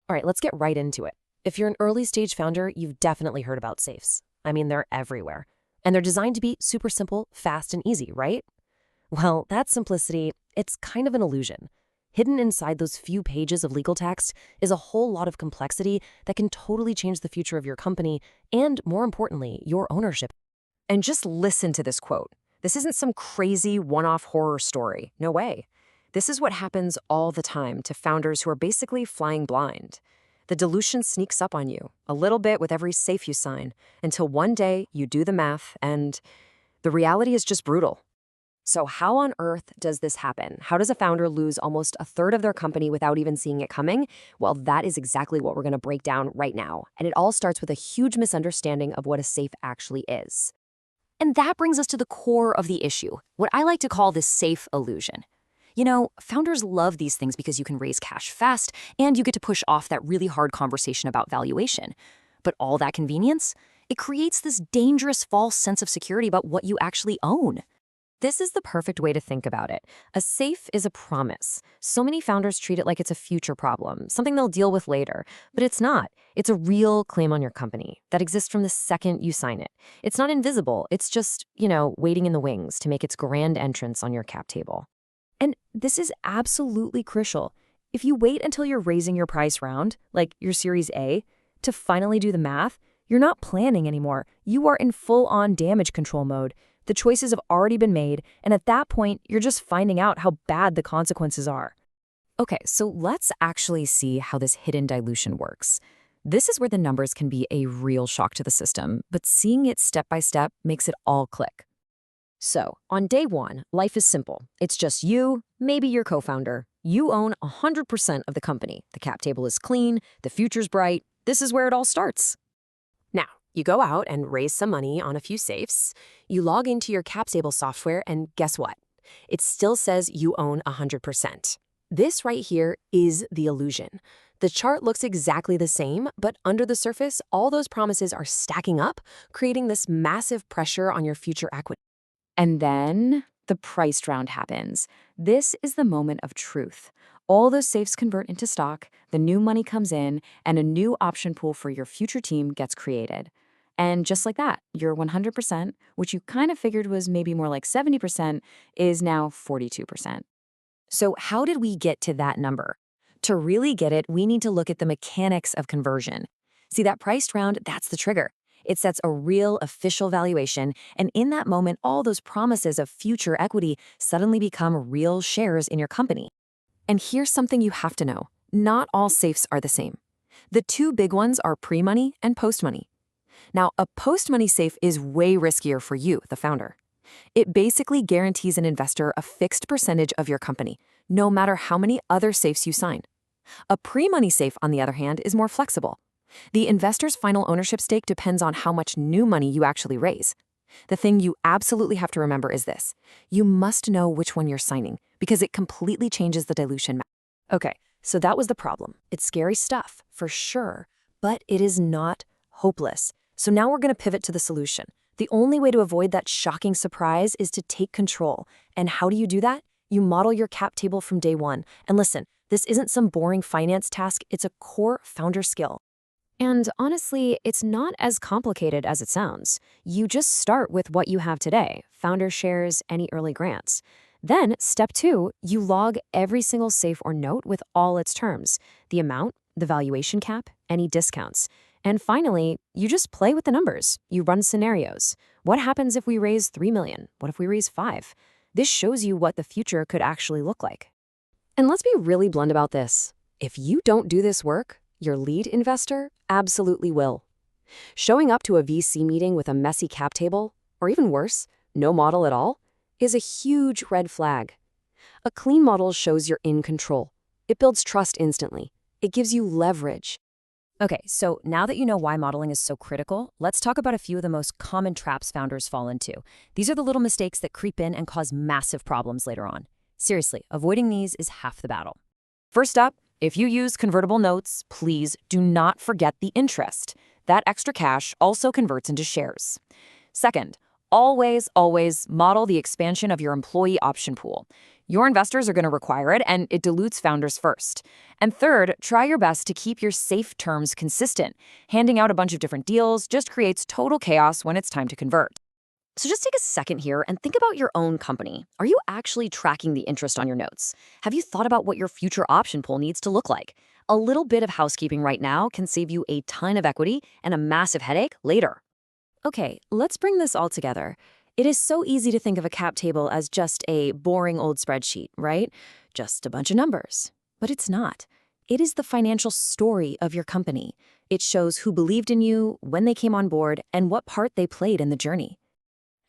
All right, let's get right into it. If you're an early stage founder, you've definitely heard about safes. I mean, they're everywhere. And they're designed to be super simple, fast, and easy, right? Well, that simplicity, it's kind of an illusion. Hidden inside those few pages of legal text is a whole lot of complexity that can totally change the future of your company and, more importantly, your ownership. And just listen to this quote. This isn't some crazy one-off horror story. No way. This is what happens all the time to founders who are basically flying blind. The dilution sneaks up on you, a little bit with every safe you sign, until one day you do the math and the reality is just brutal. So how on earth does this happen? How does a founder lose almost a third of their company without even seeing it coming? Well, that is exactly what we're going to break down right now. And it all starts with a huge misunderstanding of what a safe actually is. And that brings us to the core of the issue, what I like to call the safe illusion. You know, founders love these things because you can raise cash fast and you get to push off that really hard conversation about valuation. But all that convenience, it creates this dangerous false sense of security about what you actually own. This is the perfect way to think about it. A safe is a promise. So many founders treat it like it's a future problem, something they'll deal with later. But it's not. It's a real claim on your company that exists from the second you sign it. It's not invisible. It's just, waiting in the wings to make its grand entrance on your cap table. And this is absolutely crucial. If you wait until you're raising your price round, like your Series A, to finally do the math, you're not planning anymore. You are in full-on damage control mode. The choices have already been made, and at that point, you're just finding out how bad the consequences are. Okay, so let's actually see how this hidden dilution works. This is where the numbers can be a real shock to the system, but seeing it step by step makes it all click. So, on day one, life is simple. It's just you, maybe your co-founder. You own 100% of the company. The cap table is clean, the future's bright. This is where it all starts. Now, you go out and raise some money on a few safes. You log into your cap table software, and guess what? It still says you own 100%. This right here is the illusion. The chart looks exactly the same, but under the surface, all those promises are stacking up, creating this massive pressure on your future equity. And then the price round happens. This is the moment of truth. All those safes convert into stock, the new money comes in, and a new option pool for your future team gets created. And just like that, your 100%, which you kind of figured was maybe more like 70%, is now 42%. So how did we get to that number? To really get it, we need to look at the mechanics of conversion. See, that priced round, that's the trigger. It sets a real official valuation, and in that moment, all those promises of future equity suddenly become real shares in your company. And here's something you have to know. Not all safes are the same. The two big ones are pre-money and post-money. Now, a post-money safe is way riskier for you, the founder. It basically guarantees an investor a fixed percentage of your company, no matter how many other safes you sign. A pre-money safe, on the other hand, is more flexible. The investor's final ownership stake depends on how much new money you actually raise. The thing you absolutely have to remember is this. You must know which one you're signing, because it completely changes the dilution. Okay, so that was the problem. It's scary stuff, for sure, but it is not hopeless. So now we're going to pivot to the solution. The only way to avoid that shocking surprise is to take control. And how do you do that? You model your cap table from day one. And listen, this isn't some boring finance task. It's a core founder skill. And honestly, it's not as complicated as it sounds. You just start with what you have today, founder shares, any early grants. Then, step 2, you log every single safe or note with all its terms, the amount, the valuation cap, any discounts. And finally, you just play with the numbers. You run scenarios. What happens if we raise $3 million? What if we raise $5 million? This shows you what the future could actually look like. And let's be really blunt about this. If you don't do this work, your lead investor absolutely will. Showing up to a VC meeting with a messy cap table, or even worse, no model at all, is a huge red flag. A clean model shows you're in control. It builds trust instantly. It gives you leverage. Okay, so now that you know why modeling is so critical, let's talk about a few of the most common traps founders fall into. These are the little mistakes that creep in and cause massive problems later on. Seriously, avoiding these is half the battle. First up, if you use convertible notes, please do not forget the interest. That extra cash also converts into shares. Second, always model the expansion of your employee option pool. Your investors are going to require it, and it dilutes founders first. And third, try your best to keep your safe terms consistent. Handing out a bunch of different deals just creates total chaos when it's time to convert. So just take a second here and think about your own company. Are you actually tracking the interest on your notes? Have you thought about what your future option pool needs to look like? A little bit of housekeeping right now can save you a ton of equity and a massive headache later. Okay, let's bring this all together. It is so easy to think of a cap table as just a boring old spreadsheet, right? Just a bunch of numbers. But it's not. It is the financial story of your company. It shows who believed in you, when they came on board, and what part they played in the journey.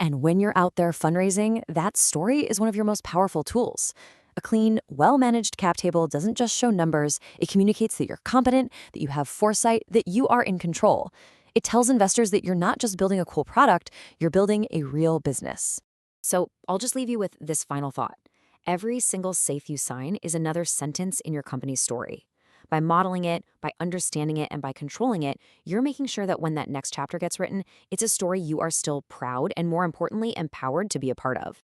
And when you're out there fundraising, that story is one of your most powerful tools. A clean, well-managed cap table doesn't just show numbers, it communicates that you're competent, that you have foresight, that you are in control. It tells investors that you're not just building a cool product, you're building a real business. So I'll just leave you with this final thought. Every single safe you sign is another sentence in your company's story. By modeling it, by understanding it, and by controlling it, you're making sure that when that next chapter gets written, it's a story you are still proud and, more importantly, empowered to be a part of.